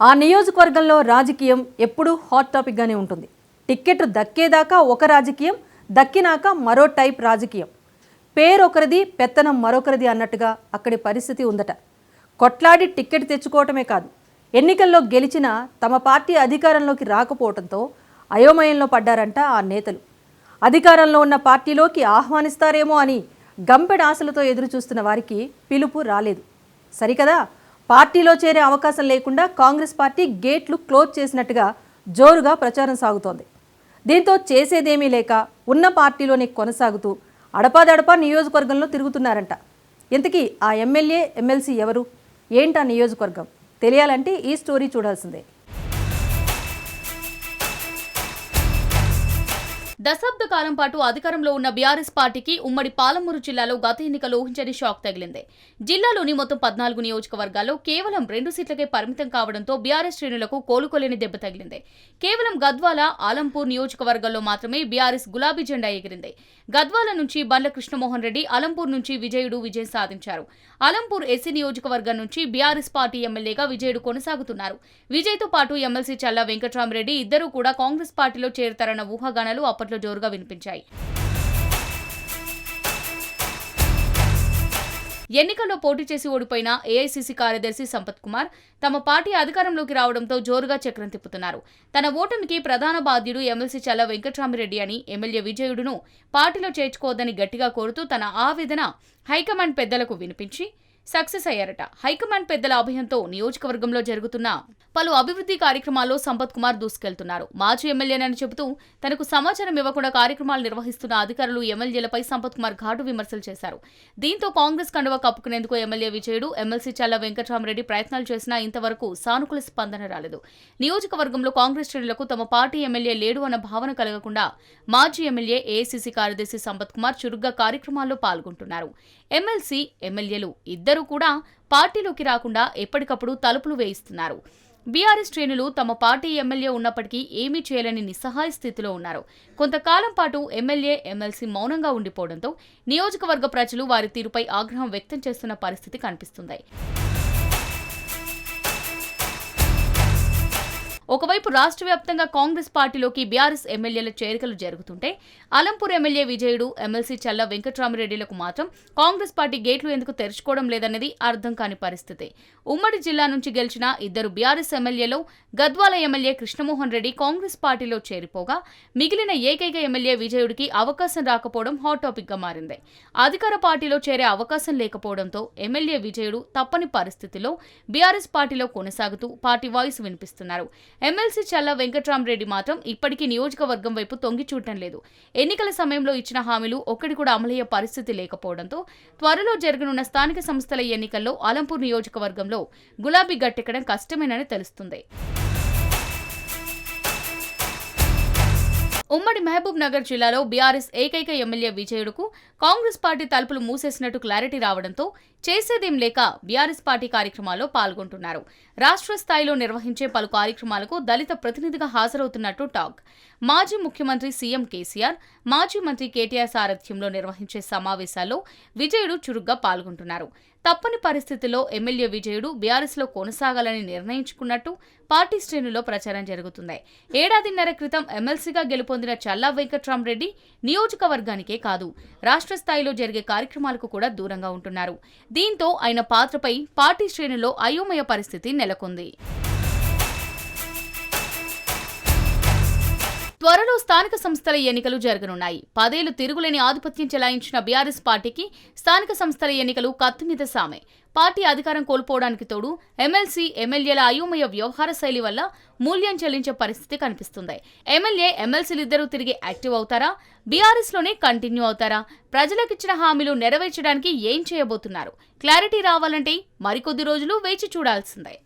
ఆ నియోజకవర్గంలో రాజకీయం ఎప్పుడూ హాట్ టాపిక్గానే ఉంటుంది. టిక్కెట్ దక్కేదాకా ఒక రాజకీయం, దక్కినాక మరో టైప్ రాజకీయం. పేరొకరిది, పెత్తనం మరొకరిది అన్నట్టుగా అక్కడి పరిస్థితి ఉందట. కొట్లాడి టిక్కెట్ తెచ్చుకోవటమే కాదు, ఎన్నికల్లో గెలిచినా తమ పార్టీ అధికారంలోకి రాకపోవడంతో అయోమయంలో పడ్డారంట ఆ నేతలు. అధికారంలో ఉన్న పార్టీలోకి ఆహ్వానిస్తారేమో అని గంపెడ ఆశలతో ఎదురు చూస్తున్న వారికి పిలుపు రాలేదు. సరికదా, పార్టీలో చేరే అవకాశం లేకుండా కాంగ్రెస్ పార్టీ గేట్లు క్లోజ్ చేసినట్టుగా జోరుగా ప్రచారం సాగుతోంది. దీంతో చేసేదేమీ లేక ఉన్న పార్టీలోనే కొనసాగుతూ అడపాదడపా నియోజకవర్గంలో తిరుగుతున్నారంట. ఇంతకీ ఆ ఎమ్మెల్యే, ఎమ్మెల్సీ ఎవరు, ఏంటా నియోజకవర్గం తెలియాలంటే ఈ స్టోరీ చూడాల్సిందే. దశాబ్ద కాలం పాటు అధికారంలో ఉన్న బీఆర్ఎస్ పార్టీకి ఉమ్మడి పాలమూరు జిల్లాలో గత ఎన్నికల్లో ఊహించని షాక్ తగిలింది. జిల్లాలోని మొత్తం 14 నియోజకవర్గాల్లో కేవలం 2 సీట్లకే పరిమితం కావడంతో బీఆర్ఎస్ శ్రేణులకు కోలుకోలేని దెబ్బ తగిలింది. కేవలం గద్వాల, ఆలంపూర్ నియోజకవర్గాల్లో మాత్రమే బీఆర్ఎస్ గులాబీ జెండా ఎగిరింది. గద్వాల నుంచి బండ్ల కృష్ణమోహన్ రెడ్డి, ఆలంపూర్ నుంచి విజయుడు విజయం సాధించారు. ఆలంపూర్ ఎస్సీ నియోజకవర్గం నుంచి బీఆర్ఎస్ పార్టీ ఎమ్మెల్యేగా విజయుడు కొనసాగుతున్నారు. విజయ్తో పాటు ఎమ్మెల్సీ చల్లా వెంకట్రామరెడ్డి ఇద్దరూ కూడా కాంగ్రెస్ పార్టీలో చేరతారన్న ఊహాగానాలు అప్పట్లో జోరుగా వినిపించాయి. ఎన్నికల్లో పోటీ చేసి ఓడిపోయిన ఏఐసీసీ కార్యదర్శి సంపత్ కుమార్ తమ పార్టీ అధికారంలోకి రావడంతో జోరుగా చక్రం తిప్పుతున్నారు. తన ఓటమికి ప్రధాన బాధ్యుడు ఎమ్మెల్సీ చల్లా వెంకట్రామరెడ్డి అని ఎమ్మెల్యే విజయుడును పార్టీలో చేర్చుకోవద్దని గట్టిగా కోరుతూ తన ఆవేదన హైకమాండ్ పెద్దలకు వినిపించి సక్సెస్ అయ్యారట. హైకమాండ్ పెద్దల అభయంతో నియోజకవర్గంలో జరుగుతున్న పలు అభివృద్ధి కార్యక్రమాల్లో సంపత్ కుమార్ దూసుకెళ్తున్నారు. మాజీ ఎమ్మెల్యేనని చెబుతూ తనకు సమాచారం ఇవ్వకుండా కార్యక్రమాలు నిర్వహిస్తున్న అధికారులు, ఎమ్మెల్యేలపై సంపత్ కుమార్ ఘాటు విమర్శలు చేశారు. దీంతో కాంగ్రెస్ కండువా కప్పుకునేందుకు ఎమ్మెల్యే విజయుడు, ఎమ్మెల్సీ చల్లా వెంకట్రామరెడ్డి ప్రయత్నాలు చేసినా ఇంతవరకు సానుకూల స్పందన రాలేదు. నియోజకవర్గంలో కాంగ్రెస్ శ్రేణులకు తమ పార్టీ ఎమ్మెల్యే లేడు అన్న భావన కలగకుండా మాజీ ఎమ్మెల్యే, ఏఐసీసీ కార్యదర్శి సంపత్ కుమార్ చురుగ్గా కార్యక్రమాల్లో పాల్గొంటున్నారు. ఎమ్మెల్సీ, ఎమ్మెల్యేలు ఇద్దరూ కూడా పార్టీలోకి రాకుండా ఎప్పటికప్పుడు తలుపులు వేయిస్తున్నారు. బీఆర్ఎస్ శ్రేణులు తమ పార్టీ ఎమ్మెల్యే ఉన్నప్పటికీ ఏమీ చేయలేని నిస్సహాయ స్థితిలో ఉన్నారు. కొంతకాలం పాటు ఎమ్మెల్యే, ఎమ్మెల్సీ మౌనంగా ఉండిపోవడంతో నియోజకవర్గ ప్రజలు వారి తీరుపై ఆగ్రహం వ్యక్తం చేస్తున్న పరిస్థితి కనిపిస్తుంది. ఒకవైపు రాష్ట్ర వ్యాప్తంగా కాంగ్రెస్ పార్టీలోకి బీఆర్ఎస్ ఎమ్మెల్యేల చేరికలు జరుగుతుంటే ఆలంపూర్ ఎమ్మెల్యే విజయుడు, ఎమ్మెల్సీ చల్లా వెంకట్రామరెడ్డిలకు మాత్రం కాంగ్రెస్ పార్టీ గేట్లు ఎందుకు తెరుచుకోవడం లేదన్నది అర్థం కాని పరిస్థితి. ఉమ్మడి జిల్లా నుంచి గెలిచిన ఇద్దరు బీఆర్ఎస్ ఎమ్మెల్యేలో గద్వాల ఎమ్మెల్యే కృష్ణమోహన్ రెడ్డి కాంగ్రెస్ పార్టీలో చేరిపోగా మిగిలిన ఏకైక ఎమ్మెల్యే విజయుడికి అవకాశం రాకపోవడం హాట్ టాపిక్ గా మారింది. అధికార పార్టీలో చేరే అవకాశం లేకపోవడంతో ఎమ్మెల్యే విజయుడు తప్పని పరిస్థితిలో బీఆర్ఎస్ పార్టీలో కొనసాగుతూ పార్టీ వాయిస్ వినిపిస్తున్నారు. ఎమ్మెల్సీ చల్లా వెంకట్రామరెడ్డి మాత్రం ఇప్పటికీ నియోజకవర్గం వైపు తొంగి చూడటం లేదు. ఎన్నికల సమయంలో ఇచ్చిన హామీలు ఒక్కటి కూడా అమలయ్యే పరిస్థితి లేకపోవడంతో త్వరలో జరగనున్న స్థానిక సంస్థల ఎన్నికల్లో ఆలంపూర్ నియోజకవర్గంలో గులాబీ గట్టెక్కడం కష్టమేనని తెలుస్తుంది. ఉమ్మడి మహబూబ్ నగర్ జిల్లాలో బీఆర్ఎస్ ఏకైక ఎమ్మెల్యే విజయుడుకు కాంగ్రెస్ పార్టీ తలుపులు మూసేసినట్టు క్లారిటీ రావడంతో చేసేదేం లేక బీఆర్ఎస్ పార్టీ కార్యక్రమాల్లో పాల్గొంటున్నారు. రాష్ట్ర స్థాయిలో నిర్వహించే పలు కార్యక్రమాలకు దళిత ప్రతినిధిగా హాజరవుతున్నట్టు టాక్. మాజీ ముఖ్యమంత్రి సీఎం కేసీఆర్, మాజీ మంత్రి కేటీఆర్ సారథ్యంలో నిర్వహించే సమావేశాల్లో విజయుడు చురుగ్గా పాల్గొంటున్నారు. తప్పని పరిస్థితుల్లో ఎమ్మెల్యే విజయుడు బీఆర్ఎస్లో కొనసాగాలని నిర్ణయించుకున్నట్టు పార్టీ శ్రేణుల్లో ప్రచారం జరుగుతుంది. ఏడాదిన్నర క్రితం ఎమ్మెల్సీగా గెలుపొందిన చల్లా వెంకట్రామరెడ్డి నియోజకవర్గానికే కాదు, రాష్ట్ర స్థాయిలో జరిగే కార్యక్రమాలకు కూడా దూరంగా ఉంటున్నారు. దీంతో ఆయన పాత్రపై పార్టీ శ్రేణుల్లో అయోమయ పరిస్థితి నెలకొంది. త్వరలో స్థానిక సంస్థల ఎన్నికలు జరగనున్నాయి. 10 ఏళ్లు తిరుగులేని ఆధిపత్యం చెలాయించిన బీఆర్ఎస్ పార్టీకి స్థానిక సంస్థల ఎన్నికలు కత్తి మీద సామే. పార్టీ అధికారం కోల్పోవడానికి తోడు ఎమ్మెల్సీ, ఎమ్మెల్యేల అయోమయ వ్యవహార శైలి వల్ల మూల్యం చెల్లించే పరిస్థితి కనిపిస్తుంది. ఎమ్మెల్యే, ఎమ్మెల్సీలిద్దరూ తిరిగి యాక్టివ్ అవుతారా, బీఆర్ఎస్లోనే కంటిన్యూ అవుతారా, ప్రజలకిచ్చిన హామీలు నెరవేర్చడానికి ఏం చేయబోతున్నారు? క్లారిటీ రావాలంటే మరికొద్ది రోజులు వేచి చూడాల్సిందే.